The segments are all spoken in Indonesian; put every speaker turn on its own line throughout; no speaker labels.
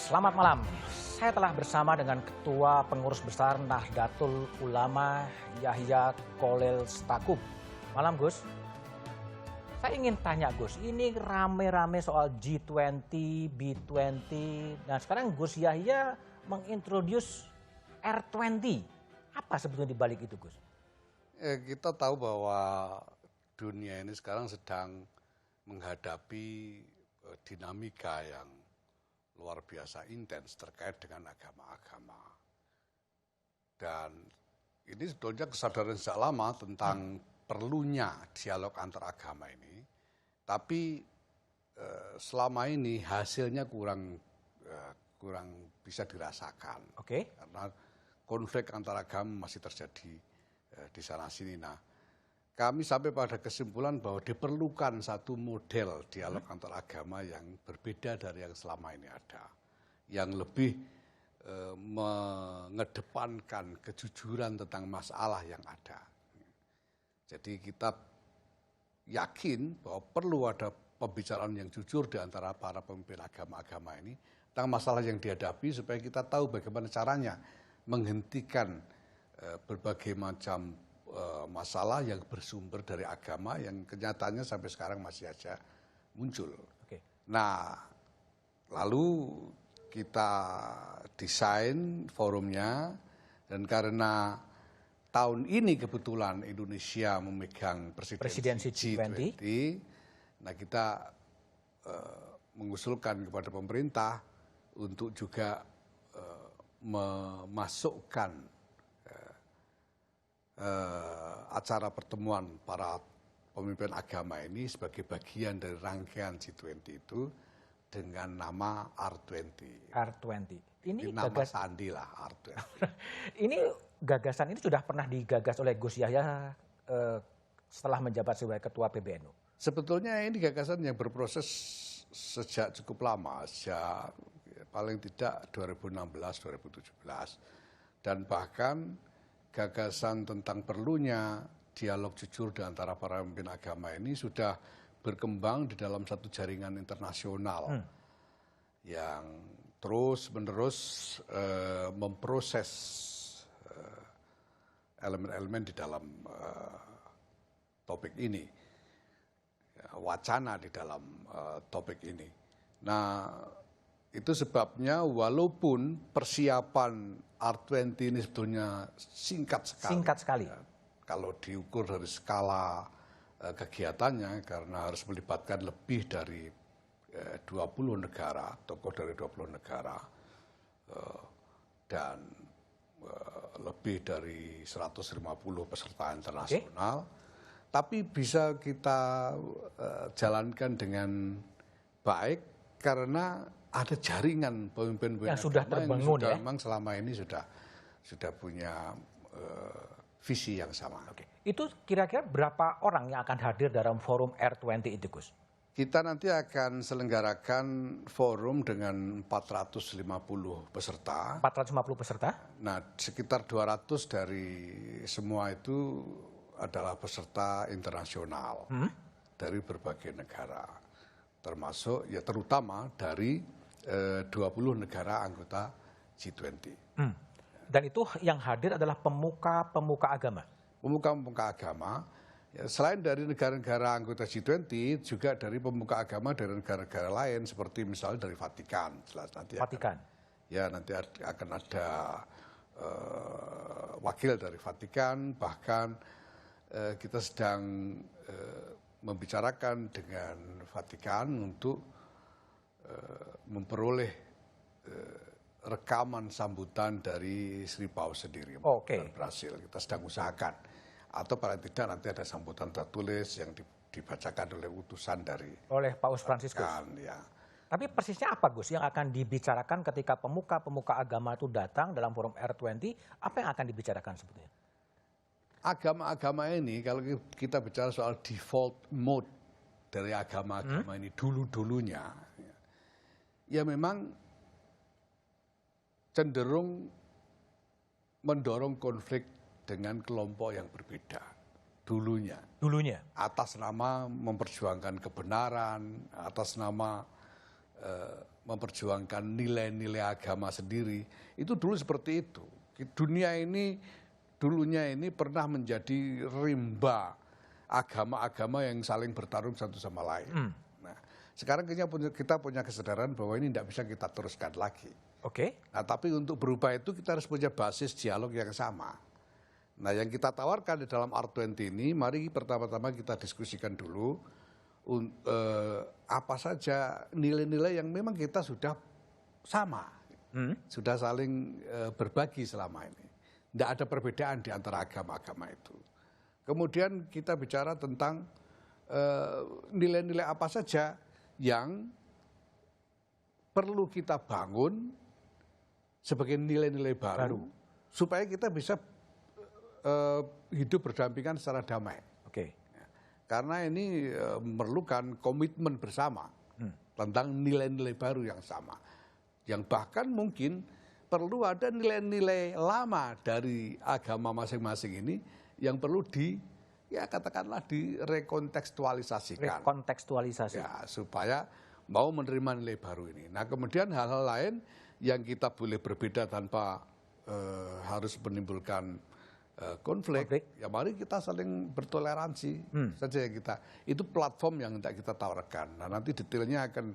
Selamat malam. Saya telah bersama dengan Ketua Pengurus Besar Nahdlatul Ulama Yahya Cholil Stakuf. Malam Gus. Saya ingin tanya Gus, ini rame-rame soal G20, B20, dan sekarang Gus Yahya mengintroduce R20. Apa sebetulnya di balik itu Gus?
Kita tahu bahwa dunia ini sekarang sedang menghadapi dinamika yang luar biasa intens terkait dengan agama-agama. Dan ini sebetulnya kesadaran sejak lama tentang perlunya dialog antar agama ini. Tapi selama ini hasilnya kurang bisa dirasakan.
Oke.
Karena konflik antar agama masih terjadi di sana-sini. Nah, kami sampai pada kesimpulan bahwa diperlukan satu model dialog antar agama yang berbeda dari yang selama ini ada. Yang lebih mengedepankan kejujuran tentang masalah yang ada. Jadi kita yakin bahwa perlu ada pembicaraan yang jujur di antara para pemimpin agama-agama ini tentang masalah yang dihadapi supaya kita tahu bagaimana caranya menghentikan berbagai macam masalah yang bersumber dari agama yang kenyataannya sampai sekarang masih aja muncul.
Oke.
Nah, lalu kita desain forumnya dan karena tahun ini kebetulan Indonesia memegang presidensi G20, nah kita mengusulkan kepada pemerintah untuk juga memasukkan acara pertemuan para pemimpin agama ini sebagai bagian dari rangkaian G20 itu dengan nama R20.
R20. Ini
nama sandi lah R20.
Ini gagasan ini sudah pernah digagas oleh Gus Yahya setelah menjabat sebagai Ketua PBNU.
Sebetulnya ini gagasan yang berproses sejak cukup lama, sejak paling tidak 2016-2017. Dan bahkan gagasan tentang perlunya dialog jujur di antara para pemimpin agama ini sudah berkembang di dalam satu jaringan internasional yang terus-menerus memproses elemen-elemen di dalam topik ini, wacana di dalam topik ini. Nah, itu sebabnya walaupun persiapan R20 ini sebetulnya singkat sekali.
Singkat sekali.
Ya, kalau diukur dari skala kegiatannya karena harus melibatkan lebih dari 20 negara, tokoh dari 20 negara, dan lebih dari 150 peserta internasional. Okay. Tapi bisa kita jalankan dengan baik karena ada jaringan pemimpin
yang sudah terbangun ya.
Memang selama ini sudah punya visi yang sama.
Oke. Itu kira-kira berapa orang yang akan hadir dalam forum R20 itu, Gus?
Kita nanti akan selenggarakan forum dengan 450 peserta.
450 peserta?
Nah, sekitar 200 dari semua itu adalah peserta internasional dari berbagai negara. Termasuk ya terutama dari 20 negara anggota G20.
Dan itu yang hadir adalah pemuka-pemuka agama?
Pemuka-pemuka agama, ya, selain dari negara-negara anggota G20, juga dari pemuka agama dari negara-negara lain, seperti misalnya dari Vatikan. Nanti
Vatikan?
Nanti akan ada wakil dari Vatikan, bahkan kita sedang membicarakan dengan Vatikan untuk memperoleh rekaman sambutan dari Sri Paus sendiri.
Oke.
Berhasil, kita sedang usahakan. Atau paling tidak nanti ada sambutan tertulis yang dibacakan oleh utusan dari
oleh Paus Fransiskus.
Ya.
Tapi persisnya apa Gus yang akan dibicarakan ketika pemuka-pemuka agama itu datang dalam forum R20? Apa yang akan dibicarakan sebetulnya?
Agama-agama ini kalau kita bicara soal default mode dari agama-agama ini dulu-dulunya, ya memang cenderung mendorong konflik dengan kelompok yang berbeda dulunya. Atas nama memperjuangkan kebenaran, atas nama memperjuangkan nilai-nilai agama sendiri, itu dulu seperti itu. Dunia ini dulunya ini pernah menjadi rimba agama-agama yang saling bertarung satu sama lain. Nah, sekarang kita punya kesadaran bahwa ini tidak bisa kita teruskan lagi.
Oke.
Nah, tapi untuk berubah itu kita harus punya basis dialog yang sama. Nah, yang kita tawarkan di dalam R20 ini, mari pertama-tama kita diskusikan dulu apa saja nilai-nilai yang memang kita sudah sama, sudah saling berbagi selama ini. Tidak ada perbedaan di antara agama-agama itu. Kemudian kita bicara tentang nilai-nilai apa saja yang perlu kita bangun sebagai nilai-nilai baru, supaya kita bisa hidup berdampingan secara damai.
Oke.
Karena ini memerlukan komitmen bersama tentang nilai-nilai baru yang sama. Yang bahkan mungkin perlu ada nilai-nilai lama dari agama masing-masing ini yang perlu katakanlah direkontekstualisasikan.
Rekontekstualisasi.
Ya, supaya mau menerima nilai baru ini. Nah, kemudian hal-hal lain yang kita boleh berbeda tanpa harus menimbulkan konflik, ya mari kita saling bertoleransi saja kita. Itu platform yang tidak kita tawarkan. Nah, nanti detailnya akan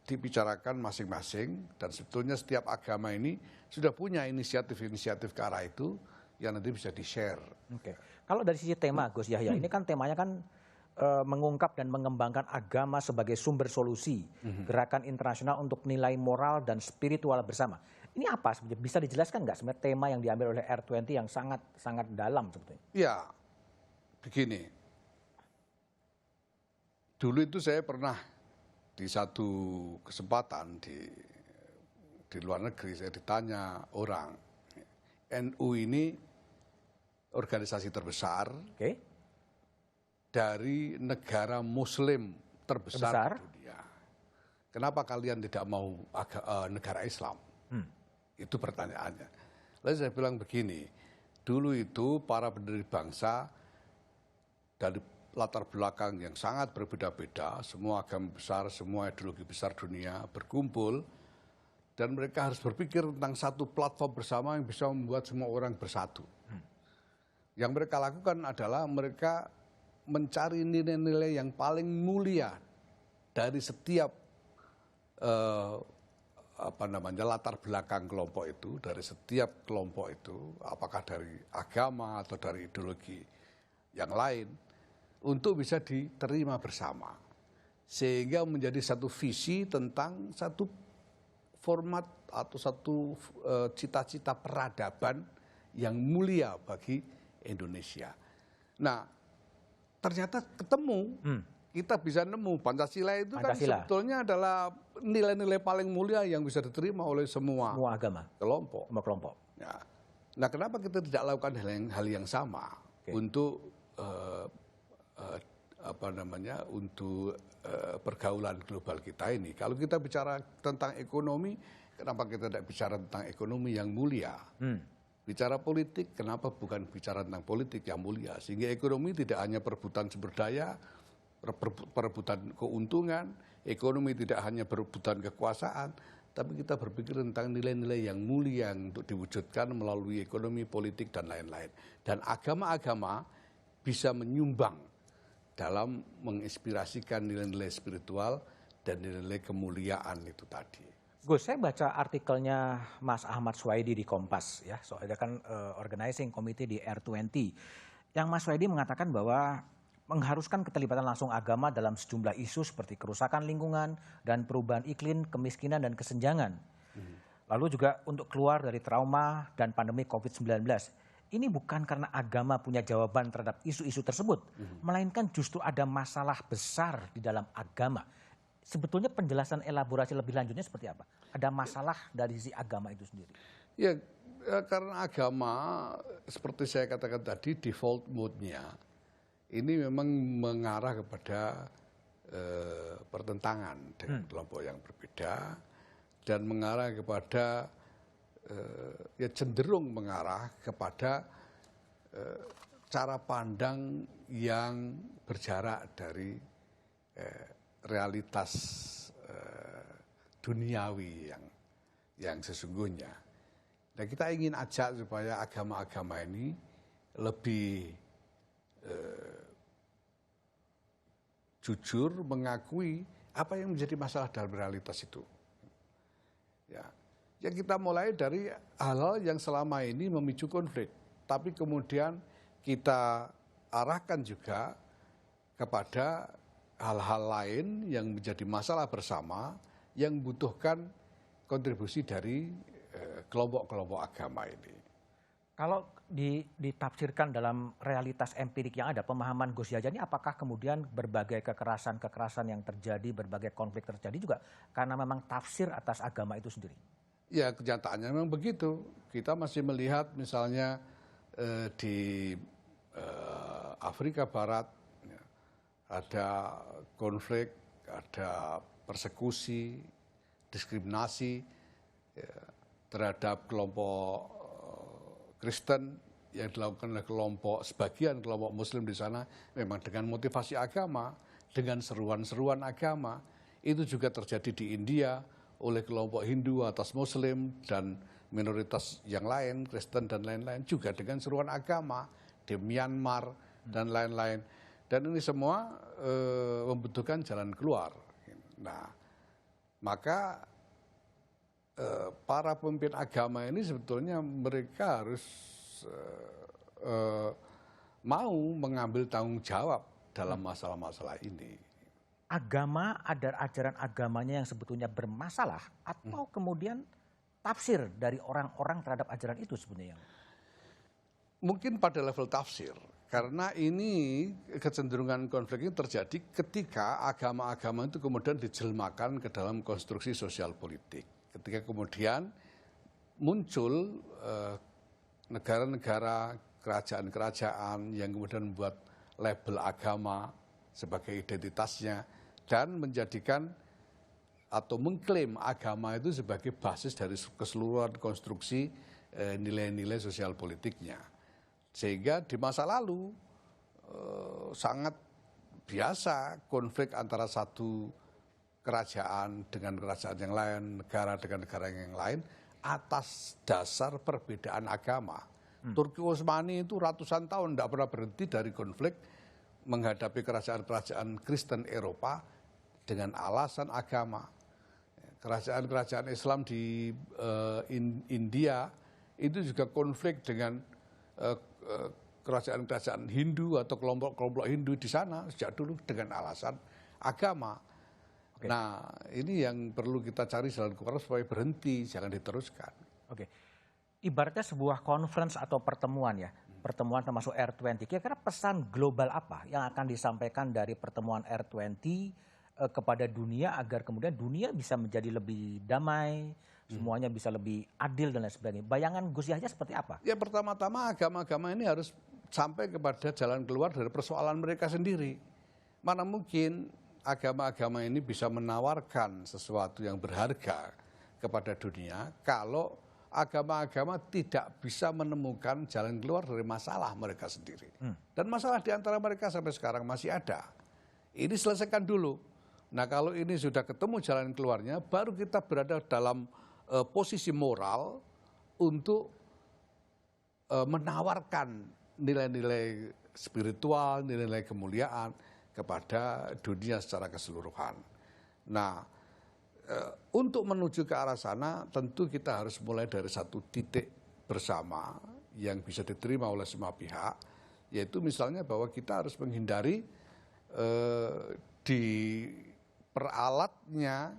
dibicarakan masing-masing, dan sebetulnya setiap agama ini sudah punya inisiatif-inisiatif ke arah itu yang nanti bisa di-share.
Oke. Kalau dari sisi tema, Gus Yahya, ini kan temanya kan mengungkap dan mengembangkan agama sebagai sumber solusi, gerakan internasional untuk nilai moral dan spiritual bersama. Ini apa sebenarnya? Bisa dijelaskan nggak sebenarnya tema yang diambil oleh R20 yang sangat dalam sebetulnya?
Ya, begini. Dulu itu saya pernah di satu kesempatan di luar negeri, saya ditanya orang, NU ini organisasi terbesar dari negara Muslim terbesar di dunia. Kenapa kalian tidak mau negara Islam? Itu pertanyaannya. Lalu saya bilang begini, dulu itu para pendiri bangsa dari latar belakang yang sangat berbeda-beda, semua agama besar, semua ideologi besar dunia berkumpul, dan mereka harus berpikir tentang satu platform bersama yang bisa membuat semua orang bersatu. Yang mereka lakukan adalah mereka mencari nilai-nilai yang paling mulia dari setiap latar belakang kelompok itu, dari setiap kelompok itu, apakah dari agama atau dari ideologi yang lain, untuk bisa diterima bersama. Sehingga menjadi satu visi tentang satu format atau satu cita-cita peradaban yang mulia bagi Indonesia. Nah, ternyata ketemu. Kita bisa nemu Pancasila itu kan sebetulnya adalah nilai-nilai paling mulia yang bisa diterima oleh semua
agama,
kelompok. Ya. Nah, kenapa kita tidak lakukan hal yang sama untuk untuk pergaulan global kita ini? Kalau kita bicara tentang ekonomi, kenapa kita tidak bicara tentang ekonomi yang mulia? Bicara politik, kenapa bukan bicara tentang politik yang mulia? Sehingga ekonomi tidak hanya perebutan sumber daya, perebutan keuntungan, ekonomi tidak hanya perebutan kekuasaan, tapi kita berpikir tentang nilai-nilai yang mulia untuk diwujudkan melalui ekonomi, politik, dan lain-lain. Dan agama-agama bisa menyumbang dalam menginspirasikan nilai-nilai spiritual dan nilai-nilai kemuliaan itu tadi.
Gus, saya baca artikelnya Mas Ahmad Swaidi di Kompas, ya, soalnya kan organizing committee di R20, yang Mas Swaidi mengatakan bahwa mengharuskan keterlibatan langsung agama dalam sejumlah isu seperti kerusakan lingkungan dan perubahan iklim, kemiskinan dan kesenjangan. Lalu juga untuk keluar dari trauma dan pandemi COVID-19. Ini bukan karena agama punya jawaban terhadap isu-isu tersebut, melainkan justru ada masalah besar di dalam agama. Sebetulnya penjelasan elaborasi lebih lanjutnya seperti apa? Ada masalah dari sisi agama itu sendiri?
Ya, karena agama seperti saya katakan tadi default mode-nya ini memang mengarah kepada pertentangan dengan kelompok yang berbeda dan mengarah kepada cenderung mengarah kepada cara pandang yang berjarak dari realitas duniawi yang sesungguhnya. Nah, kita ingin ajak supaya agama-agama ini lebih jujur mengakui apa yang menjadi masalah dalam realitas itu. Ya kita mulai dari hal-hal yang selama ini memicu konflik, tapi kemudian kita arahkan juga kepada hal-hal lain yang menjadi masalah bersama yang membutuhkan kontribusi dari kelompok-kelompok agama ini.
Kalau ditafsirkan dalam realitas empirik yang ada, pemahaman Gus Yahya ini apakah kemudian berbagai kekerasan yang terjadi, berbagai konflik terjadi juga karena memang tafsir atas agama itu sendiri?
Ya, kenyataannya memang begitu. Kita masih melihat misalnya di Afrika Barat ya, ada konflik, ada persekusi, diskriminasi ya, terhadap kelompok Kristen yang dilakukan oleh sebagian kelompok Muslim di sana memang dengan motivasi agama, dengan seruan-seruan agama. Itu juga terjadi di India oleh kelompok Hindu atas Muslim dan minoritas yang lain, Kristen dan lain-lain juga dengan seruan agama di Myanmar dan lain-lain. Dan ini semua membutuhkan jalan keluar. Nah, maka para pemimpin agama ini sebetulnya mereka harus mau mengambil tanggung jawab dalam masalah-masalah ini.
Agama, ada ajaran agamanya yang sebetulnya bermasalah atau kemudian tafsir dari orang-orang terhadap ajaran itu sebenarnya?
Mungkin pada level tafsir, karena ini kecenderungan konflik ini terjadi ketika agama-agama itu kemudian dijelmakan ke dalam konstruksi sosial politik. Ketika kemudian muncul negara-negara, kerajaan-kerajaan yang kemudian membuat label agama sebagai identitasnya dan menjadikan atau mengklaim agama itu sebagai basis dari keseluruhan konstruksi nilai-nilai sosial politiknya. Sehingga di masa lalu sangat biasa konflik antara satu kerajaan dengan kerajaan yang lain, negara dengan negara yang lain atas dasar perbedaan agama. Turki Utsmani itu ratusan tahun tidak pernah berhenti dari konflik menghadapi kerajaan-kerajaan Kristen Eropa dengan alasan agama. Kerajaan-kerajaan Islam di India itu juga konflik dengan kerajaan-kerajaan Hindu atau kelompok-kelompok Hindu di sana sejak dulu dengan alasan agama. Oke. Nah, ini yang perlu kita cari jalan keluar supaya berhenti, jangan diteruskan.
Oke, ibaratnya sebuah conference atau pertemuan ya, pertemuan termasuk R20. Kira-kira pesan global apa yang akan disampaikan dari pertemuan R20 kepada dunia agar kemudian dunia bisa menjadi lebih damai, semuanya bisa lebih adil dan lain sebagainya. Bayangan Gus Yahya seperti apa?
Ya pertama-tama agama-agama ini harus sampai kepada jalan keluar dari persoalan mereka sendiri. Mana mungkin agama-agama ini bisa menawarkan sesuatu yang berharga kepada dunia kalau agama-agama tidak bisa menemukan jalan keluar dari masalah mereka sendiri. Dan masalah di antara mereka sampai sekarang masih ada. Ini selesaikan dulu. Nah, kalau ini sudah ketemu jalan keluarnya, baru kita berada dalam posisi moral untuk menawarkan nilai-nilai spiritual, nilai-nilai kemuliaan kepada dunia secara keseluruhan. Nah, untuk menuju ke arah sana tentu kita harus mulai dari satu titik bersama yang bisa diterima oleh semua pihak, yaitu misalnya bahwa kita harus menghindari di peralatnya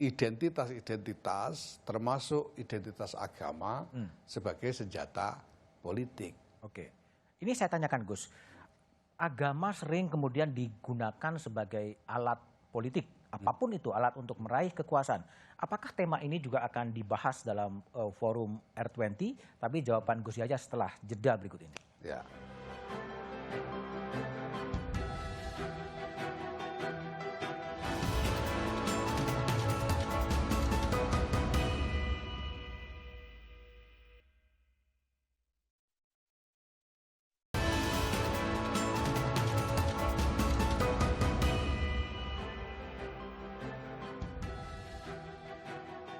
identitas-identitas termasuk identitas agama sebagai senjata politik.
Oke, ini saya tanyakan Gus. Agama sering kemudian digunakan sebagai alat politik, apapun itu alat untuk meraih kekuasaan. Apakah tema ini juga akan dibahas dalam forum R20? Tapi jawaban Gus Yahya setelah jeda berikut ini.
Ya.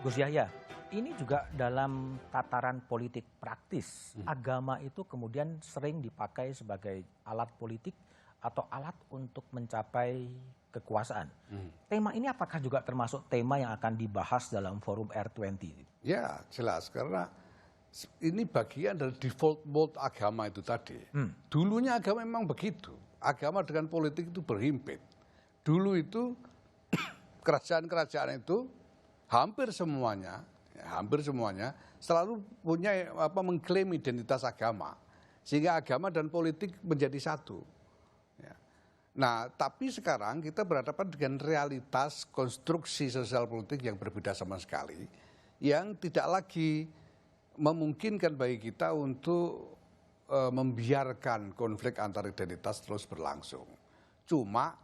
Gus Yahya, ini juga dalam tataran politik praktis, agama itu kemudian sering dipakai sebagai alat politik atau alat untuk mencapai kekuasaan. Tema ini apakah juga termasuk tema yang akan dibahas dalam forum R20?
Ya jelas, karena ini bagian dari default mode agama itu tadi. Dulunya agama memang begitu. Agama dengan politik itu berhimpit. Dulu itu kerajaan-kerajaan itu hampir semuanya selalu punya mengklaim identitas agama. Sehingga agama dan politik menjadi satu. Ya. Nah, tapi sekarang kita berhadapan dengan realitas konstruksi sosial politik yang berbeda sama sekali. Yang tidak lagi memungkinkan bagi kita untuk membiarkan konflik antar identitas terus berlangsung. Cuma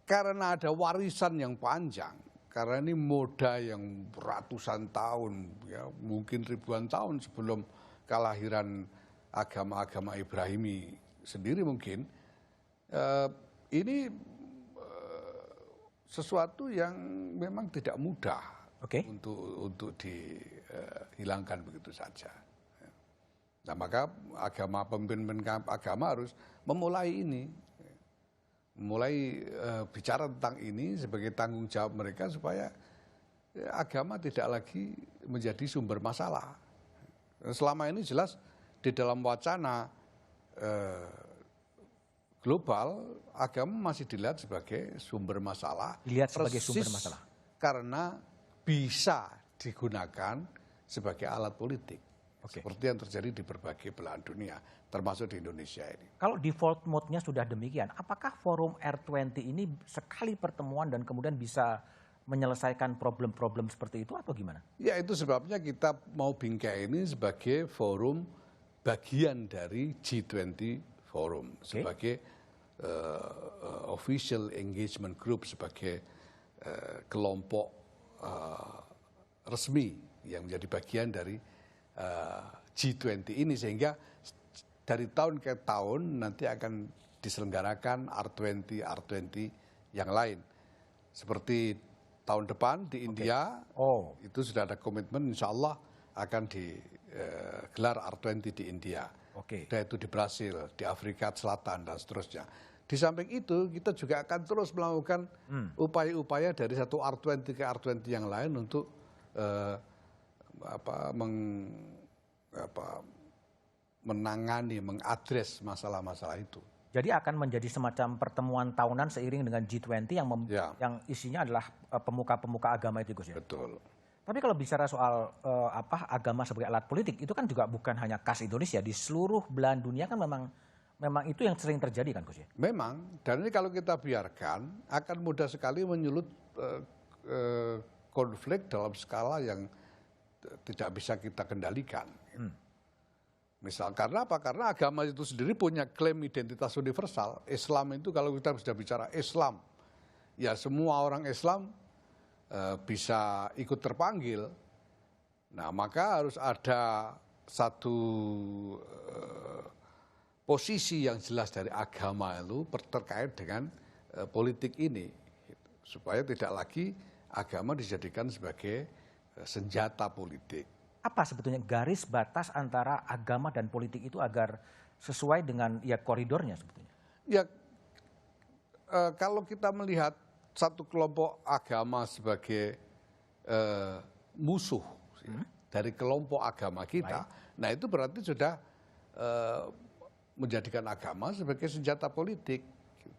karena ada warisan yang panjang, karena ini moda yang ratusan tahun, ya, mungkin ribuan tahun sebelum kelahiran agama-agama Ibrahimi sendiri mungkin, ini sesuatu yang memang tidak mudah untuk dihilangkan begitu saja. Nah, maka pemimpin agama harus memulai ini, bicara tentang ini sebagai tanggung jawab mereka supaya agama tidak lagi menjadi sumber masalah. Selama ini jelas di dalam wacana global, agama masih dilihat sebagai sumber masalah.
Dilihat sebagai sumber masalah.
Karena bisa digunakan sebagai alat politik. Seperti yang terjadi di berbagai belahan dunia, termasuk di Indonesia ini.
Kalau default mode-nya sudah demikian, apakah forum R20 ini sekali pertemuan dan kemudian bisa menyelesaikan problem-problem seperti itu atau gimana?
Ya, itu sebabnya kita mau bingkai ini sebagai forum bagian dari G20 forum, sebagai official engagement group, sebagai kelompok resmi yang menjadi bagian dari G20 ini, sehingga dari tahun ke tahun nanti akan diselenggarakan R20 yang lain. Seperti tahun depan di India, itu sudah ada komitmen insya Allah akan digelar R20 di India. Dan itu di Brasil, di Afrika Selatan dan seterusnya. Di samping itu kita juga akan terus melakukan upaya-upaya dari satu R20 ke R20 yang lain untuk menangani, mengadres masalah-masalah itu.
Jadi akan menjadi semacam pertemuan tahunan seiring dengan G20 yang isinya adalah pemuka-pemuka agama itu, Gus ya?
Betul.
Tapi kalau bicara soal agama sebagai alat politik, itu kan juga bukan hanya khas Indonesia. Di seluruh belahan dunia kan memang itu yang sering terjadi kan, Gus ya?
Memang, dan ini kalau kita biarkan akan mudah sekali menyulut konflik dalam skala yang tidak bisa kita kendalikan. Misal karena apa? Karena agama itu sendiri punya klaim identitas universal. Islam itu kalau kita sudah bicara Islam, ya semua orang Islam bisa ikut terpanggil. Nah, maka harus ada satu posisi yang jelas dari agama itu terkait dengan politik ini, supaya tidak lagi agama dijadikan sebagai senjata politik.
Apa sebetulnya garis batas antara agama dan politik itu agar sesuai dengan koridornya sebetulnya?
Ya, kalau kita melihat satu kelompok agama sebagai musuh dari kelompok agama kita, nah itu berarti sudah menjadikan agama sebagai senjata politik,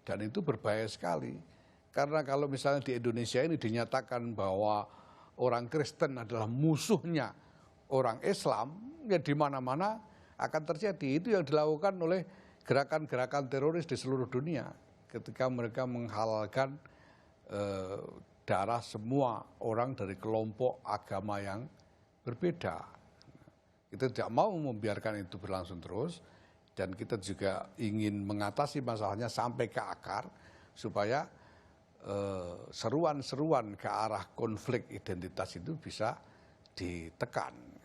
dan itu berbahaya sekali. Karena kalau misalnya di Indonesia ini dinyatakan bahwa orang Kristen adalah musuhnya orang Islam, ya di mana-mana akan terjadi. Itu yang dilakukan oleh gerakan-gerakan teroris di seluruh dunia ketika mereka menghalalkan darah semua orang dari kelompok agama yang berbeda. Kita tidak mau membiarkan itu berlangsung terus, dan kita juga ingin mengatasi masalahnya sampai ke akar supaya seruan-seruan ke arah konflik identitas itu bisa ditekan.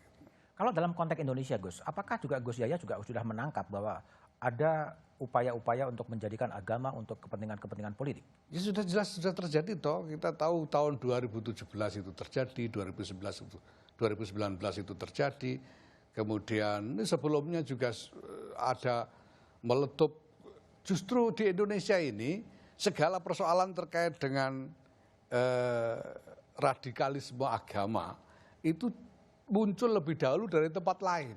Kalau dalam konteks Indonesia, Gus, apakah juga Gus Yahya juga sudah menangkap bahwa ada upaya-upaya untuk menjadikan agama untuk kepentingan-kepentingan politik?
Ya sudah jelas sudah terjadi toh. Kita tahu tahun 2017 itu terjadi, 2019 itu terjadi. Kemudian sebelumnya juga ada meletup. Justru di Indonesia ini segala persoalan terkait dengan radikalisme agama itu muncul lebih dahulu dari tempat lain.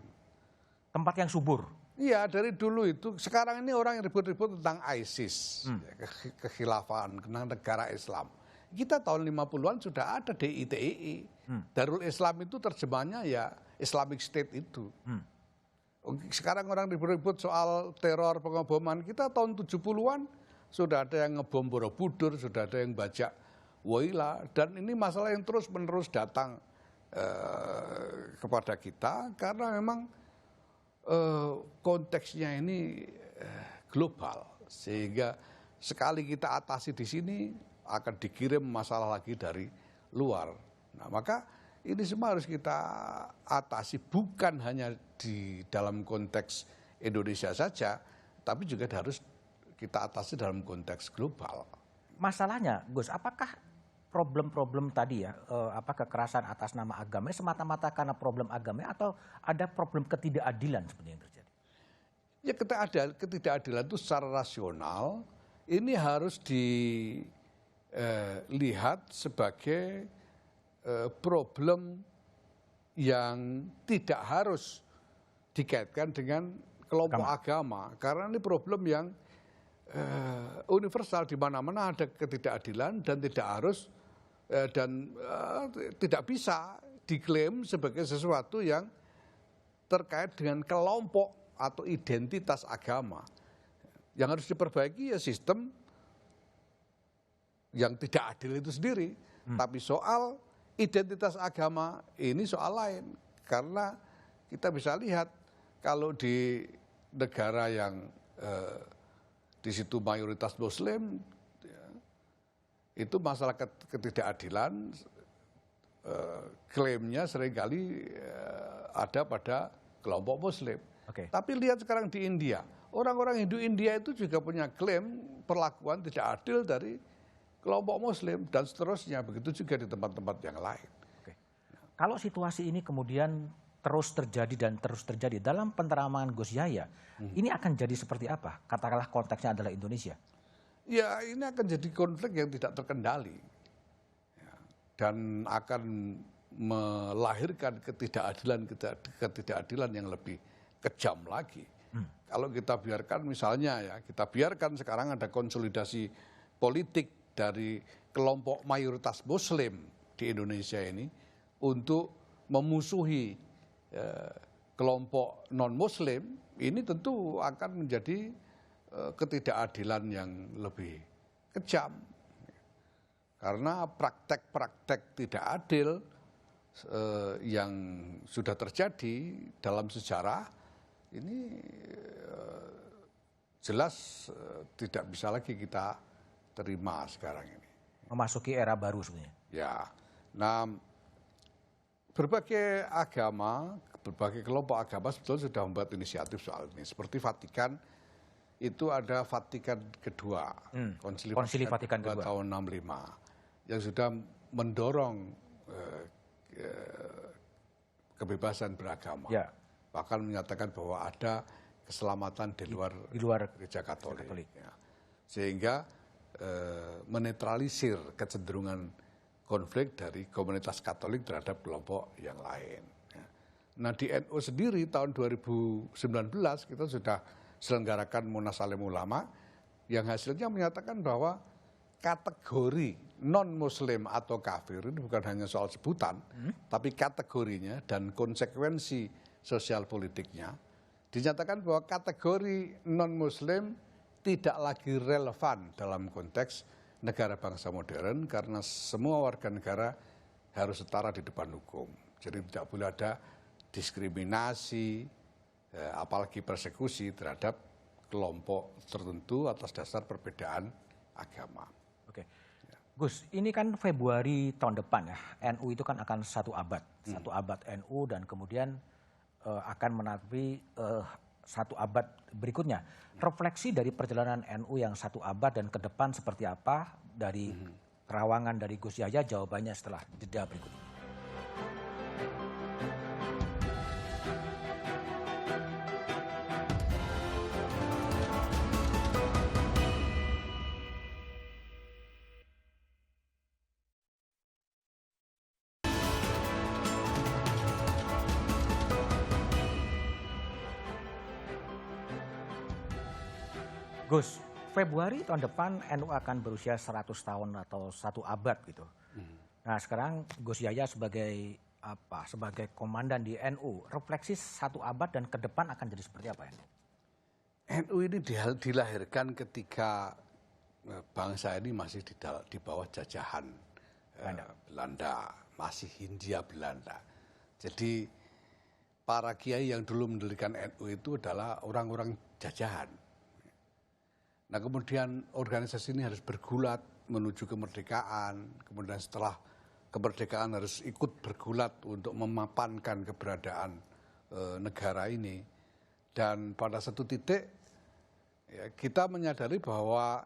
Tempat yang subur.
Iya, dari dulu itu. Sekarang ini orang yang ribut-ribut tentang ISIS, kekhilafan, tentang negara Islam. Kita tahun 50-an sudah ada DITII. Darul Islam itu terjemahnya ya Islamic State itu. Sekarang orang ribut-ribut soal teror, pengeboman. Kita tahun 70-an sudah ada yang ngebom Borobudur, sudah ada yang bajak Woyla. Dan ini masalah yang terus-menerus datang kepada kita karena memang konteksnya ini global, sehingga sekali kita atasi di sini akan dikirim masalah lagi dari luar. Nah, maka ini semua harus kita atasi bukan hanya di dalam konteks Indonesia saja, tapi juga harus kita atasi dalam konteks global.
Masalahnya, Gus, apakah problem-problem tadi ya, kekerasan atas nama agama semata-mata karena problem agama atau ada problem ketidakadilan seperti yang terjadi?
Ya, ketidakadilan itu secara rasional ini harus dilihat sebagai problem yang tidak harus dikaitkan dengan kelompok agama. Karena ini problem yang universal, di mana-mana ada ketidakadilan dan tidak bisa diklaim sebagai sesuatu yang terkait dengan kelompok atau identitas agama. Yang harus diperbaiki ya sistem yang tidak adil itu sendiri. Tapi soal identitas agama ini soal lain. Karena kita bisa lihat kalau di negara yang di situ mayoritas Muslim, itu masalah ketidakadilan, klaimnya seringkali ada pada kelompok Muslim. Tapi lihat sekarang di India, orang-orang Hindu India itu juga punya klaim perlakuan tidak adil dari kelompok Muslim dan seterusnya. Begitu juga di tempat-tempat yang lain.
Kalau situasi ini kemudian terus terjadi dalam peneraman Gus Yahya, ini akan jadi seperti apa? Katakanlah konteksnya adalah Indonesia.
Ya, ini akan jadi konflik yang tidak terkendali dan akan melahirkan ketidakadilan yang lebih kejam lagi. Kalau kita biarkan misalnya ya, kita biarkan sekarang ada konsolidasi politik dari kelompok mayoritas Muslim di Indonesia ini untuk memusuhi kelompok non-Muslim, ini tentu akan menjadi ketidakadilan yang lebih kejam. Karena praktek-praktek tidak adil yang sudah terjadi dalam sejarah ini jelas tidak bisa lagi kita terima sekarang ini.
Memasuki era baru sebenarnya.
Ya, nah berbagai agama, berbagai kelompok agama sebetulnya sudah membuat inisiatif soal ini. Seperti Vatikan, itu ada Vatikan kedua, Konsili Vatikan kedua tahun 65, yang sudah mendorong kebebasan beragama. Ya. Bahkan menyatakan bahwa ada keselamatan di luar gereja Katolik. Ya. Sehingga menetralisir kecenderungan konflik dari komunitas Katolik terhadap kelompok yang lain. Ya. Nah di NU sendiri tahun 2019 kita sudah selenggarakan Munas Alim Ulama yang hasilnya menyatakan bahwa kategori non-Muslim atau kafir ini bukan hanya soal sebutan, tapi kategorinya dan konsekuensi sosial politiknya. Dinyatakan bahwa kategori non-Muslim tidak lagi relevan dalam konteks negara bangsa modern karena semua warga negara harus setara di depan hukum. Jadi tidak boleh ada diskriminasi, apalagi persekusi terhadap kelompok tertentu atas dasar perbedaan agama.
Oke, Gus, ini kan Februari tahun depan ya, NU itu kan akan 1 abad, 1 abad NU dan kemudian akan menaati satu abad berikutnya. Refleksi dari perjalanan NU yang satu abad dan ke depan seperti apa dari terawangan dari Gus Yahya, jawabannya setelah jeda berikut ini. Gus, Februari tahun depan NU akan berusia 100 tahun atau satu abad gitu. Nah sekarang Gus Yahya sebagai sebagai komandan di NU, refleksi satu abad dan ke depan akan jadi seperti apa ya?
NU ini dilahirkan ketika bangsa ini masih di bawah jajahan Belanda, masih Hindia Belanda. Jadi para kiai yang dulu mendirikan NU itu adalah orang-orang jajahan. Nah kemudian organisasi ini harus bergulat menuju kemerdekaan, kemudian setelah kemerdekaan harus ikut bergulat untuk memapankan keberadaan negara ini. Dan pada satu titik ya, kita menyadari bahwa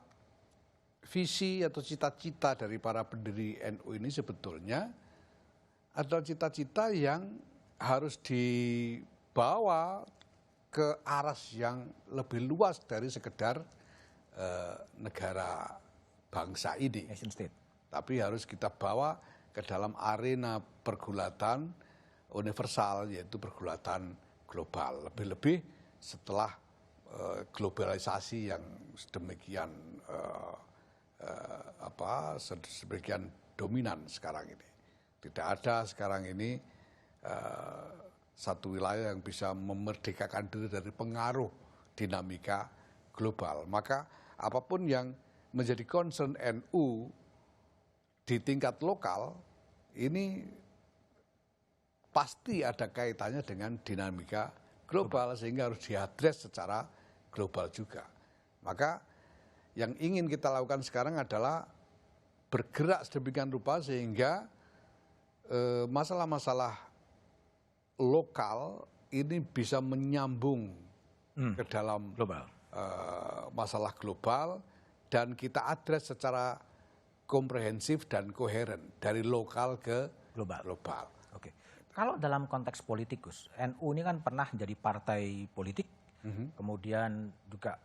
visi atau cita-cita dari para pendiri NU ini sebetulnya adalah cita-cita yang harus dibawa ke aras yang lebih luas dari sekedar negara bangsa ini.
Nation state.
Tapi harus kita bawa ke dalam arena pergulatan universal, yaitu pergulatan global. Lebih-lebih setelah globalisasi yang sedemikian sedemikian dominan sekarang ini. Tidak ada sekarang ini satu wilayah yang bisa memerdekakan diri dari pengaruh dinamika global. Maka apapun yang menjadi concern NU di tingkat lokal ini pasti ada kaitannya dengan dinamika global sehingga harus diadres secara global juga. Maka yang ingin kita lakukan sekarang adalah bergerak sedemikian rupa sehingga masalah-masalah lokal ini bisa menyambung ke dalam
Global.
masalah global dan kita adres secara komprehensif dan koheren dari lokal ke global.
Oke. Kalau dalam konteks politik, Gus, NU ini kan pernah jadi partai politik, kemudian juga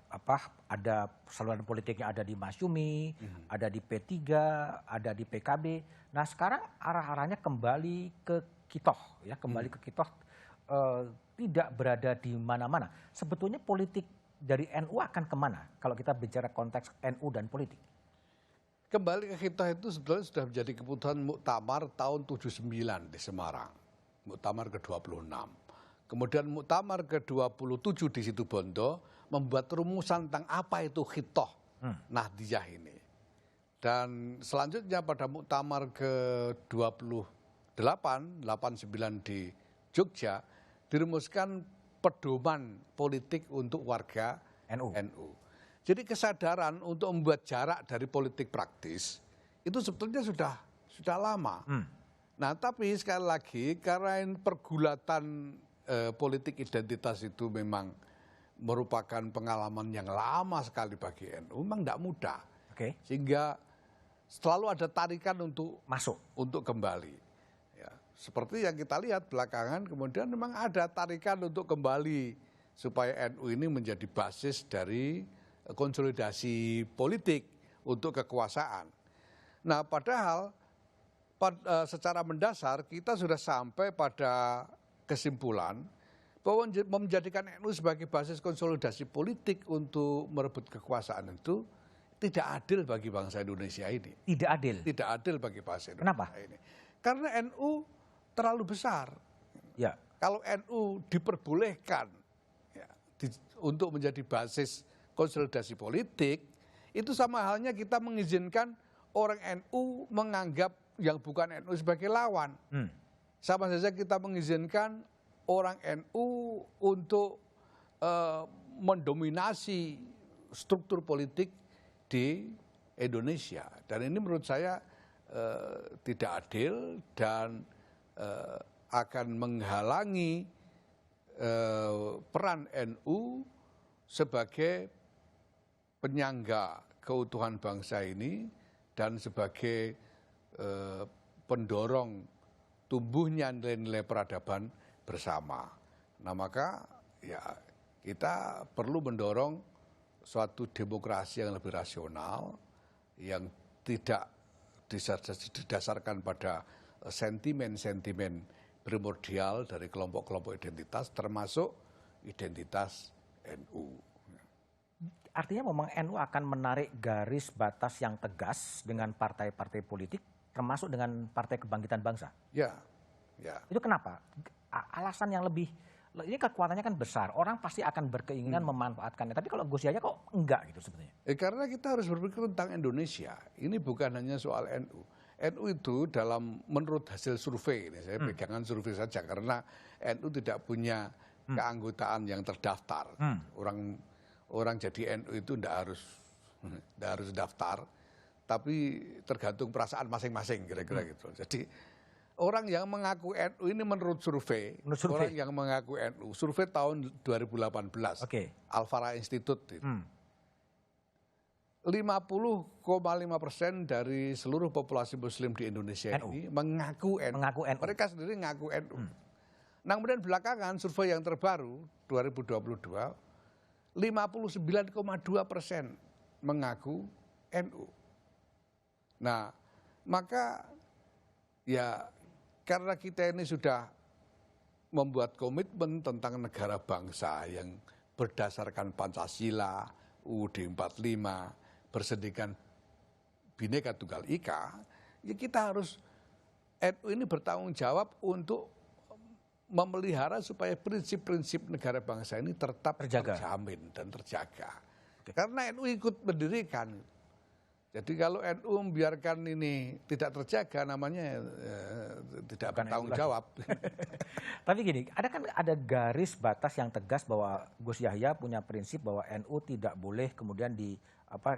ada saluran politiknya ada di Masyumi, ada di P3, ada di PKB. Nah sekarang arah-arahnya kembali ke Kitoh, ya kembali ke Kitoh, tidak berada di mana-mana. Sebetulnya politik dari NU akan kemana kalau kita bicara konteks NU dan politik?
Kembali ke kita itu sebenarnya sudah menjadi keputusan Muktamar tahun 79 di Semarang. Muktamar ke-26. Kemudian Muktamar ke-27 di Situbondo membuat rumusan tentang apa itu khitoh Nahdiyah ini. Dan selanjutnya pada Muktamar ke-28, 89 di Jogja, dirumuskan pedoman politik untuk warga NU. Jadi kesadaran untuk membuat jarak dari politik praktis itu sebetulnya sudah lama. Nah tapi sekali lagi karena pergulatan politik identitas itu memang merupakan pengalaman yang lama sekali bagi NU, memang tidak mudah. Sehingga selalu ada tarikan untuk
masuk,
untuk kembali. Ya, seperti yang kita lihat belakangan kemudian memang ada tarikan untuk kembali supaya NU ini menjadi basis dari konsolidasi politik untuk kekuasaan. Nah padahal secara mendasar kita sudah sampai pada kesimpulan bahwa menjadikan NU sebagai basis konsolidasi politik untuk merebut kekuasaan itu tidak adil bagi bangsa Indonesia ini.
Tidak adil?
Tidak adil bagi bangsa Indonesia.
Kenapa?
Ini. Karena NU terlalu besar.
Ya.
Kalau NU diperbolehkan ya, untuk menjadi basis konsolidasi politik, itu sama halnya kita mengizinkan orang NU menganggap yang bukan NU sebagai lawan. Sama saja kita mengizinkan orang NU untuk mendominasi struktur politik di Indonesia. Dan ini menurut saya tidak adil dan akan menghalangi peran NU sebagai penyangga keutuhan bangsa ini dan sebagai pendorong tumbuhnya nilai-nilai peradaban bersama. Nah maka ya kita perlu mendorong suatu demokrasi yang lebih rasional, yang tidak didasarkan pada sentimen-sentimen primordial dari kelompok-kelompok identitas, termasuk identitas NU.
Artinya memang NU akan menarik garis batas yang tegas dengan partai-partai politik, termasuk dengan Partai Kebangkitan Bangsa.
Ya, ya.
Itu kenapa? Alasan yang lebih, ini kekuatannya kan besar, orang pasti akan berkeinginan memanfaatkannya. Tapi kalau Gus Yahya kok enggak gitu sebetulnya?
Karena kita harus berpikir tentang Indonesia. Ini bukan hanya soal NU. NU itu menurut hasil survei, ini saya pegangan survei saja, karena NU tidak punya keanggotaan yang terdaftar. Orang jadi NU itu tidak harus daftar, tapi tergantung perasaan masing-masing kira-kira gitu. Jadi orang yang mengaku NU ini menurut survei, orang yang mengaku NU, survei tahun 2018, Alfara Institute, 50,5% dari seluruh populasi Muslim di Indonesia ini mengaku NU. Mereka sendiri mengaku NU. Nah kemudian belakangan survei yang terbaru 2022, 59,2% mengaku NU. Nah maka ya karena kita ini sudah membuat komitmen tentang negara bangsa yang berdasarkan Pancasila, UUD 45, bersendikan Bhinneka Tunggal Ika, ya kita harus, NU ini bertanggung jawab untuk memelihara supaya prinsip-prinsip negara bangsa ini tetap terjamin dan terjaga. Karena NU ikut mendirikan. Jadi kalau NU membiarkan ini tidak terjaga, namanya tidak bertanggung jawab.
Tapi gini, ada garis batas yang tegas bahwa Gus Yahya punya prinsip bahwa NU tidak boleh kemudian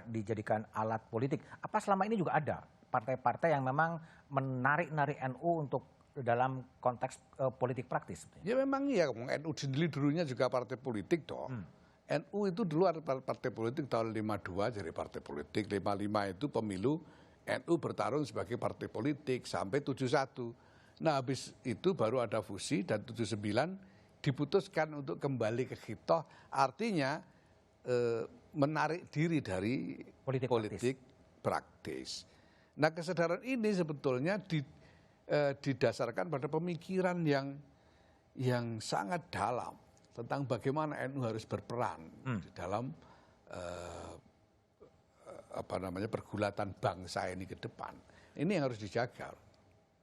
dijadikan alat politik. Apa selama ini juga ada partai-partai yang memang menarik-narik NU untuk dalam konteks politik praktis?
Ya memang iya, NU sendiri dulunya juga partai politik dong. NU itu dulu ada partai politik tahun 52 jadi partai politik, 55 itu pemilu, NU bertarung sebagai partai politik sampai 71. Nah habis itu baru ada fusi dan 79 diputuskan untuk kembali ke khitoh, artinya menarik diri dari politik praktis. Nah kesadaran ini sebetulnya didasarkan pada pemikiran yang sangat dalam tentang bagaimana NU harus berperan di dalam pergulatan bangsa ini ke depan. Ini yang harus dijaga.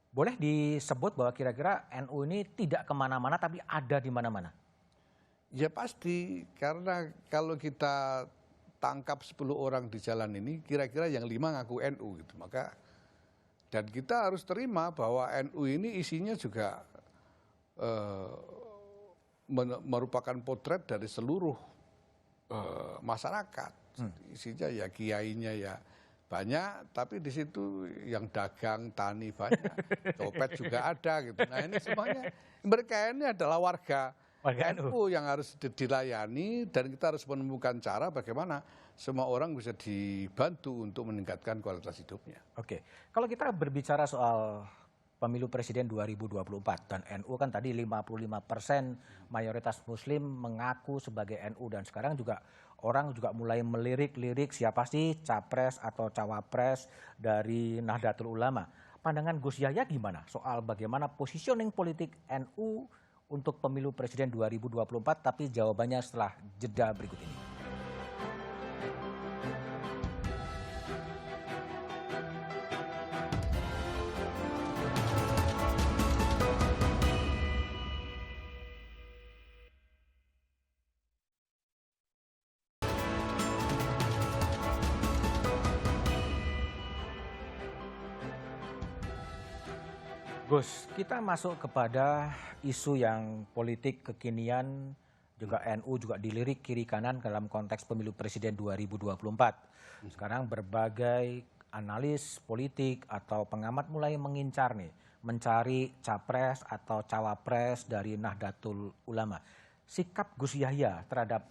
Boleh disebut bahwa kira-kira NU ini tidak kemana-mana tapi ada di mana-mana?
Ya pasti, karena kalau kita tangkap 10 orang di jalan ini, kira-kira yang 5 ngaku NU gitu. Dan kita harus terima bahwa NU ini isinya juga merupakan potret dari seluruh masyarakat. Isinya ya kiainya ya banyak, tapi di situ yang dagang, tani banyak, copet juga ada gitu. Nah ini semuanya, mereka ini adalah warga NU yang harus dilayani, dan kita harus menemukan cara bagaimana semua orang bisa dibantu untuk meningkatkan kualitas hidupnya.
Oke, kalau kita berbicara soal pemilu presiden 2024 dan NU kan tadi 55% mayoritas Muslim mengaku sebagai NU, dan sekarang juga orang juga mulai melirik-lirik siapa sih capres atau cawapres dari Nahdlatul Ulama. Pandangan Gus Yahya gimana soal bagaimana positioning politik NU untuk pemilu presiden 2024, tapi jawabannya setelah jeda berikut ini. Gus, kita masuk kepada isu yang politik kekinian, juga NU juga dilirik kiri kanan dalam konteks pemilu presiden 2024. Sekarang berbagai analis politik atau pengamat mulai mengincar nih, mencari capres atau cawapres dari Nahdlatul Ulama. sikap Gus Yahya terhadap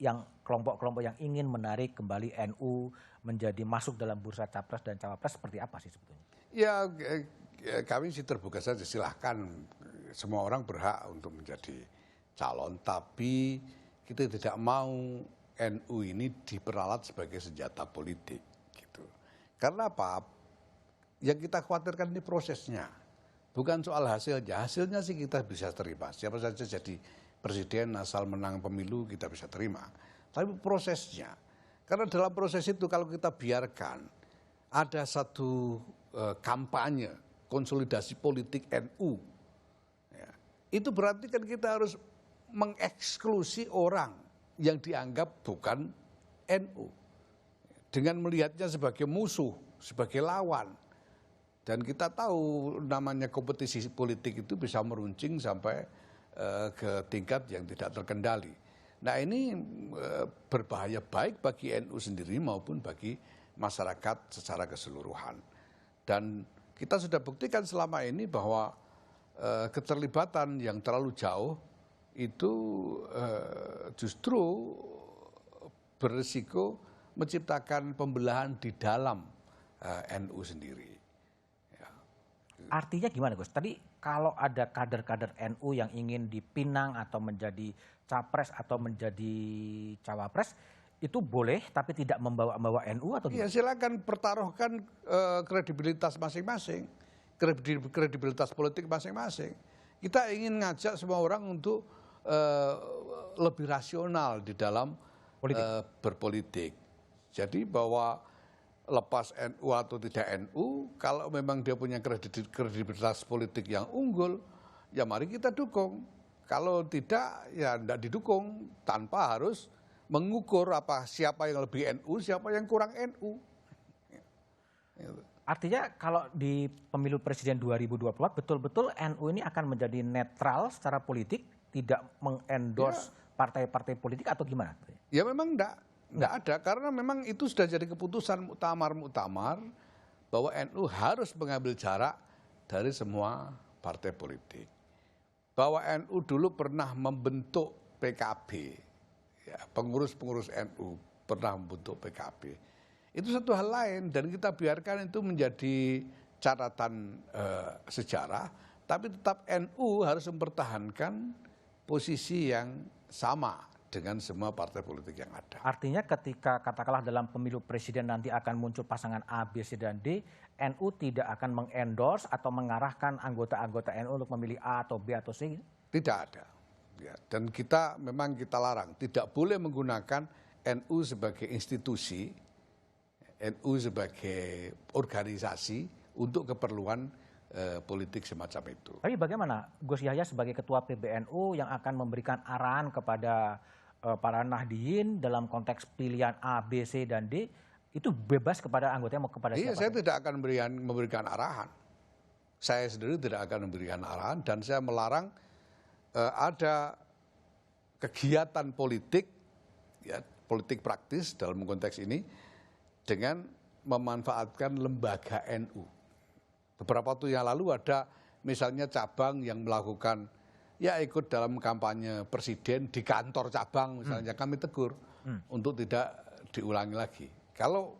yang kelompok-kelompok yang ingin menarik kembali NU menjadi masuk dalam bursa capres dan cawapres seperti apa sih sebetulnya?
Ya, kami sih terbuka saja, silahkan semua orang berhak untuk menjadi calon, tapi kita tidak mau NU ini diperalat sebagai senjata politik gitu. Karena apa? Yang kita khawatirkan ini prosesnya, bukan soal hasilnya. Hasilnya sih kita bisa terima, siapa saja jadi presiden asal menang pemilu kita bisa terima. Tapi prosesnya, karena dalam proses itu kalau kita biarkan ada satu kampanye konsolidasi politik NU, ya, itu berarti kan kita harus mengeksklusi orang yang dianggap bukan NU dengan melihatnya sebagai musuh, sebagai lawan. Dan kita tahu namanya kompetisi politik itu bisa meruncing sampai ke tingkat yang tidak terkendali. Nah ini berbahaya baik bagi NU sendiri maupun bagi masyarakat secara keseluruhan. Dan kita sudah buktikan selama ini bahwa keterlibatan yang terlalu jauh itu justru berisiko menciptakan pembelahan di dalam NU sendiri. Ya.
Artinya gimana Gus? Tadi kalau ada kader-kader NU yang ingin dipinang atau menjadi capres atau menjadi cawapres, itu boleh tapi tidak membawa NU atau gimana?
Ya silakan pertaruhkan kredibilitas masing-masing, kredibilitas politik masing-masing. Kita ingin ngajak semua orang untuk lebih rasional di dalam berpolitik. Jadi bahwa lepas NU atau tidak NU, kalau memang dia punya kredibilitas politik yang unggul, ya mari kita dukung. Kalau tidak, ya tidak didukung tanpa harus mengukur siapa yang lebih NU, siapa yang kurang NU.
Artinya kalau di pemilu presiden 2024 betul-betul NU ini akan menjadi netral secara politik, tidak mengendorse partai-partai politik atau gimana?
Ya memang enggak ada, karena memang itu sudah jadi keputusan muktamar bahwa NU harus mengambil jarak dari semua partai politik. Bahwa NU dulu pernah membentuk PKB, ya, pengurus-pengurus NU pernah membentuk PKB. Itu satu hal lain dan kita biarkan itu menjadi catatan sejarah, tapi tetap NU harus mempertahankan posisi yang sama dengan semua partai politik yang ada.
Artinya ketika katakanlah dalam pemilu presiden nanti akan muncul pasangan A, B, C, dan D, NU tidak akan mengendorse atau mengarahkan anggota-anggota NU untuk memilih A atau B atau C?
Tidak ada. Ya, dan kita larang, tidak boleh menggunakan NU sebagai institusi, NU sebagai organisasi untuk keperluan politik semacam itu.
Tapi bagaimana Gus Yahya sebagai ketua PBNU yang akan memberikan arahan kepada para Nahdliyin dalam konteks pilihan A, B, C, dan D, itu bebas kepada anggotanya mau kepada siapa?
Iya, saya tidak akan memberikan arahan. Saya sendiri tidak akan memberikan arahan dan saya melarang ada kegiatan politik, ya, politik praktis dalam konteks ini dengan memanfaatkan lembaga NU. Beberapa waktu yang lalu ada misalnya cabang yang melakukan ya ikut dalam kampanye presiden di kantor cabang misalnya, kami tegur untuk tidak diulangi lagi. Kalau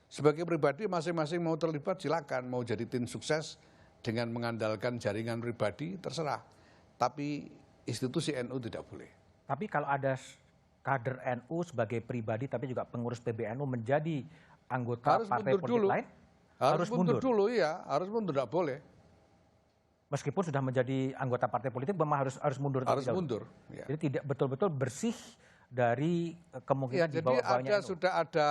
sebagai pribadi masing-masing mau terlibat silakan, mau jadi tim sukses dengan mengandalkan jaringan pribadi terserah. Tapi institusi NU tidak boleh.
Tapi kalau ada kader NU sebagai pribadi tapi juga pengurus PBNU menjadi anggota partai politik lain,
harus mundur dulu, ya, harus mundur, tidak boleh.
Meskipun sudah menjadi anggota partai politik, memang harus mundur.
Harus mundur. Ya.
Jadi tidak betul-betul bersih dari kemungkinan
ya,
di bawah-bawahnya NU.
Sudah ada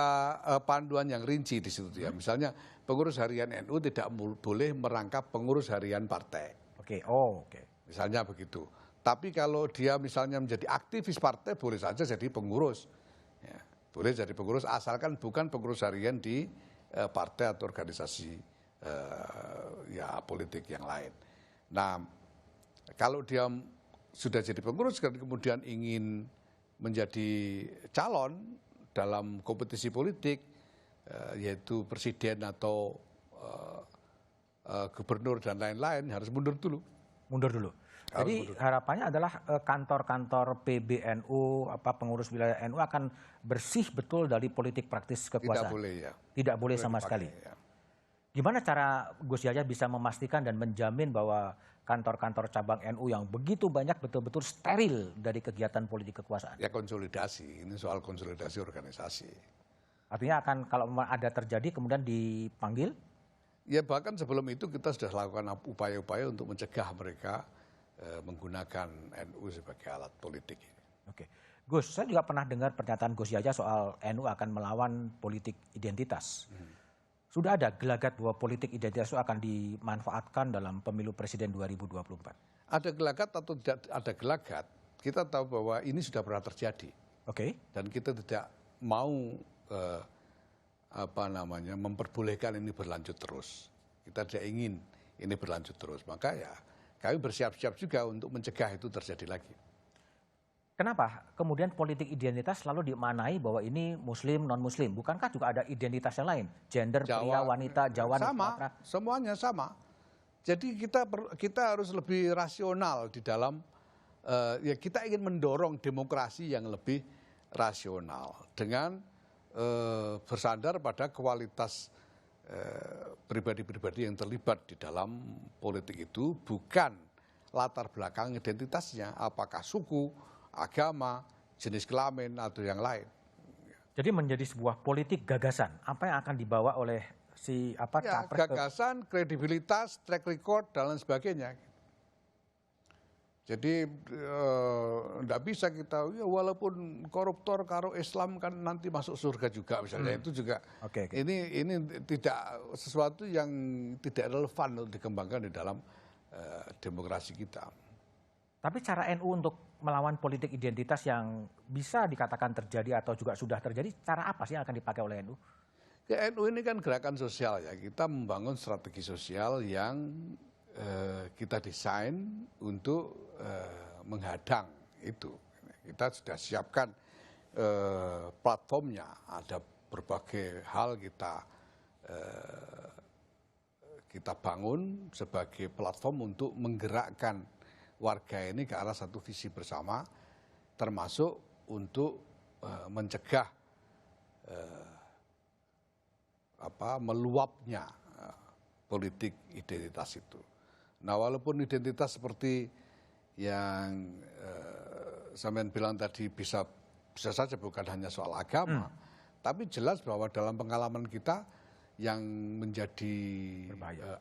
panduan yang rinci di situ ya. Misalnya pengurus harian NU tidak boleh merangkap pengurus harian partai.
Oke.
Misalnya begitu. Tapi kalau dia misalnya menjadi aktivis partai boleh saja jadi pengurus. Ya, boleh jadi pengurus asalkan bukan pengurus harian di partai atau organisasi ya politik yang lain. Nah, kalau dia sudah jadi pengurus dan kemudian ingin menjadi calon dalam kompetisi politik, yaitu presiden atau gubernur dan lain-lain, harus mundur dulu.
Mundur dulu. Jadi harapannya adalah kantor-kantor PBNU, pengurus wilayah NU akan bersih betul dari politik praktis kekuasaan.
Tidak boleh ya.
Tidak boleh sama sekali.
Ya.
Gimana cara Gus Yahya bisa memastikan dan menjamin bahwa kantor-kantor cabang NU yang begitu banyak betul-betul steril dari kegiatan politik kekuasaan?
Ya konsolidasi, ini soal konsolidasi organisasi.
Artinya akan kalau ada terjadi kemudian dipanggil?
Ya bahkan sebelum itu kita sudah lakukan upaya-upaya untuk mencegah mereka menggunakan NU sebagai alat politik.
Oke, Gus, saya juga pernah dengar pernyataan Gus Yahya soal NU akan melawan politik identitas. Sudah ada gelagat bahwa politik identitas itu akan dimanfaatkan dalam pemilu presiden 2024.
Ada gelagat atau tidak ada gelagat, kita tahu bahwa ini sudah pernah terjadi.
Oke.
Dan kita tidak mau memperbolehkan ini berlanjut terus. Kita tidak ingin ini berlanjut terus. Maka ya kami bersiap-siap juga untuk mencegah itu terjadi lagi.
Kenapa kemudian politik identitas selalu dimaknai bahwa ini muslim, non-muslim? Bukankah juga ada identitas yang lain? Gender, pria, wanita, Jawa,
sama,
Sumatera?
semuanya sama. Jadi kita harus lebih rasional di dalam, ya kita ingin mendorong demokrasi yang lebih rasional. Dengan bersandar pada kualitas pribadi-pribadi yang terlibat di dalam politik itu, bukan latar belakang identitasnya, apakah suku, agama, jenis kelamin, atau yang lain.
Jadi menjadi sebuah politik gagasan, apa yang akan dibawa oleh si capres?
Gagasan, kredibilitas, track record, dan lain sebagainya. Jadi enggak bisa kita, ya walaupun koruptor karo Islam kan nanti masuk surga juga misalnya. Itu juga ini tidak sesuatu yang tidak relevan untuk dikembangkan di dalam demokrasi kita.
Tapi cara NU untuk melawan politik identitas yang bisa dikatakan terjadi atau juga sudah terjadi, cara apa sih yang akan dipakai oleh NU?
Ya, NU ini kan gerakan sosial ya, kita membangun strategi sosial yang kita desain untuk menghadang itu. Kita sudah siapkan platformnya, ada berbagai hal kita bangun sebagai platform untuk menggerakkan warga ini ke arah satu visi bersama, termasuk untuk mencegah meluapnya politik identitas itu. Nah, walaupun identitas seperti yang sampean bilang tadi bisa saja bukan hanya soal agama, tapi jelas bahwa dalam pengalaman kita yang menjadi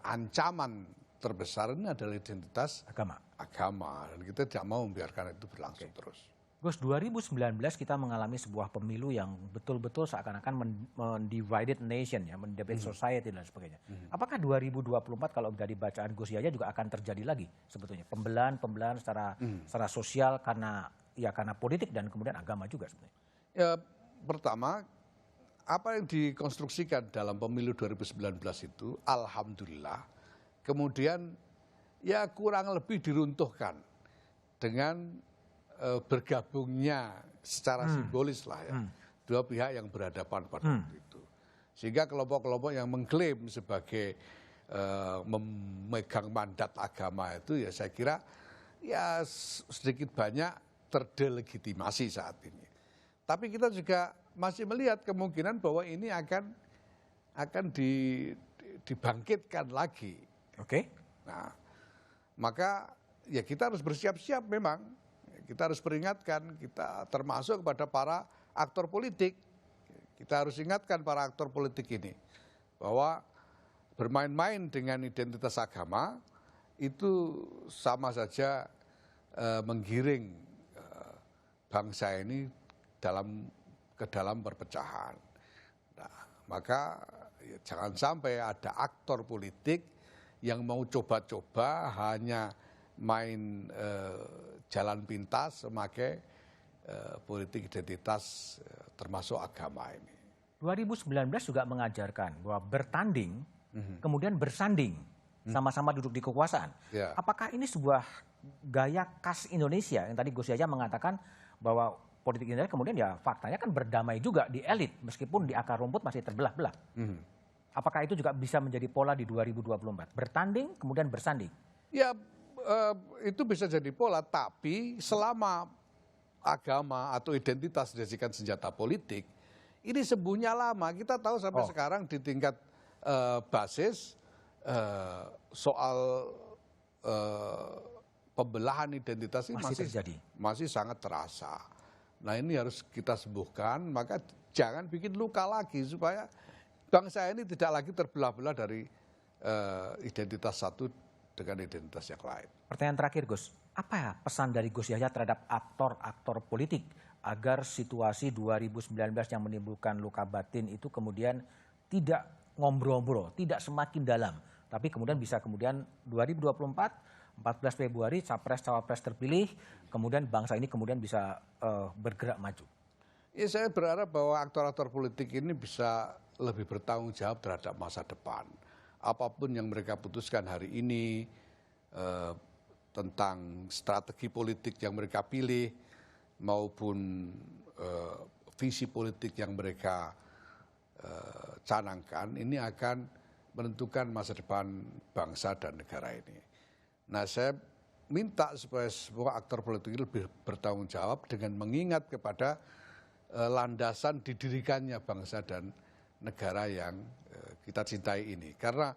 ancaman terbesar ini adalah identitas agama. Dan kita tidak mau membiarkan itu berlangsung terus.
Gus, 2019 kita mengalami sebuah pemilu yang betul-betul seakan-akan divided nation, ya, divided society dan sebagainya. Apakah 2024 kalau dari bacaan Gus Yahya juga akan terjadi lagi sebetulnya pembelahan secara sosial karena politik dan kemudian agama juga sebetulnya?
Ya, pertama apa yang dikonstruksikan dalam pemilu 2019 itu, alhamdulillah, kemudian ya kurang lebih diruntuhkan dengan bergabungnya secara simbolis lah ya, dua pihak yang berhadapan pada waktu itu. Sehingga kelompok-kelompok yang mengklaim sebagai memegang mandat agama itu ya saya kira ya sedikit banyak terdelegitimasi saat ini. Tapi kita juga masih melihat kemungkinan bahwa ini akan dibangkitkan lagi.
Oke.
Nah, maka ya kita harus bersiap-siap memang. Kita harus peringatkan, kita termasuk kepada para aktor politik. Kita harus ingatkan para aktor politik ini bahwa bermain-main dengan identitas agama itu sama saja menggiring bangsa ini ke dalam perpecahan. Nah, maka ya, jangan sampai ada aktor politik yang mau coba-coba hanya main jalan pintas memakai politik identitas termasuk agama ini.
2019 juga mengajarkan bahwa bertanding kemudian bersanding sama-sama duduk di kekuasaan.
Ya.
Apakah ini sebuah gaya khas Indonesia yang tadi Gus Yahya mengatakan bahwa politik Indonesia kemudian ya faktanya kan berdamai juga di elit meskipun di akar rumput masih terbelah-belah. Apakah itu juga bisa menjadi pola di 2024? Bertanding kemudian bersanding?
Ya itu bisa jadi pola, tapi selama agama atau identitas dijadikan senjata politik, ini sembuhnya lama. Kita tahu sampai sekarang di tingkat basis soal pembelahan identitas ini
Masih terjadi.
masih sangat terasa. Nah ini harus kita sembuhkan, maka jangan bikin luka lagi supaya bangsa ini tidak lagi terbelah-belah dari identitas satu dengan identitas yang lain.
Pertanyaan terakhir Gus, apa ya pesan dari Gus Yahya terhadap aktor-aktor politik agar situasi 2019 yang menimbulkan luka batin itu kemudian tidak ngombro-ngombro, tidak semakin dalam, tapi kemudian bisa kemudian 2024 14 Februari capres-cawapres terpilih, kemudian bangsa ini kemudian bisa bergerak maju.
Ya, saya berharap bahwa aktor-aktor politik ini bisa lebih bertanggung jawab terhadap masa depan. Apapun yang mereka putuskan hari ini tentang strategi politik yang mereka pilih maupun visi politik yang mereka canangkan, ini akan menentukan masa depan bangsa dan negara ini. Nah, saya minta supaya semua aktor politik ini lebih bertanggung jawab dengan mengingat kepada landasan didirikannya bangsa dan negara yang kita cintai ini. Karena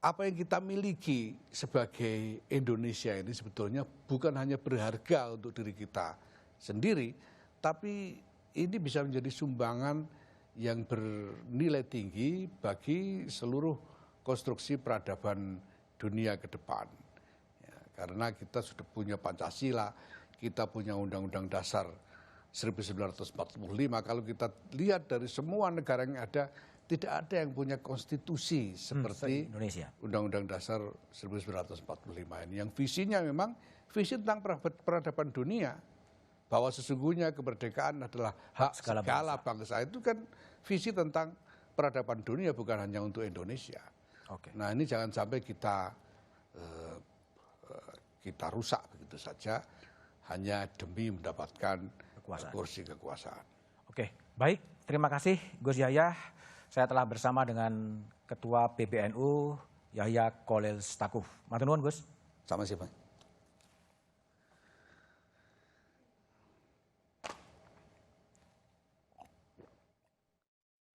apa yang kita miliki sebagai Indonesia ini sebetulnya bukan hanya berharga untuk diri kita sendiri, tapi ini bisa menjadi sumbangan yang bernilai tinggi bagi seluruh konstruksi peradaban dunia ke depan. Ya, karena kita sudah punya Pancasila, kita punya Undang-Undang Dasar 1945. Kalau kita lihat dari semua negara yang ada, tidak ada yang punya konstitusi seperti
Indonesia.
Undang-Undang Dasar 1945 ini. Yang visinya memang visi tentang peradaban dunia. Bahwa sesungguhnya kemerdekaan adalah hak segala bangsa. Itu kan visi tentang peradaban dunia, bukan hanya untuk Indonesia. Nah ini jangan sampai kita rusak begitu saja hanya demi mendapatkan kursi kekuasaan.
Oke, baik. Terima kasih Gus Yahya. Saya telah bersama dengan Ketua PBNU Yahya Cholil Stakuf. Matur nuwun Gus.
Sama siapa?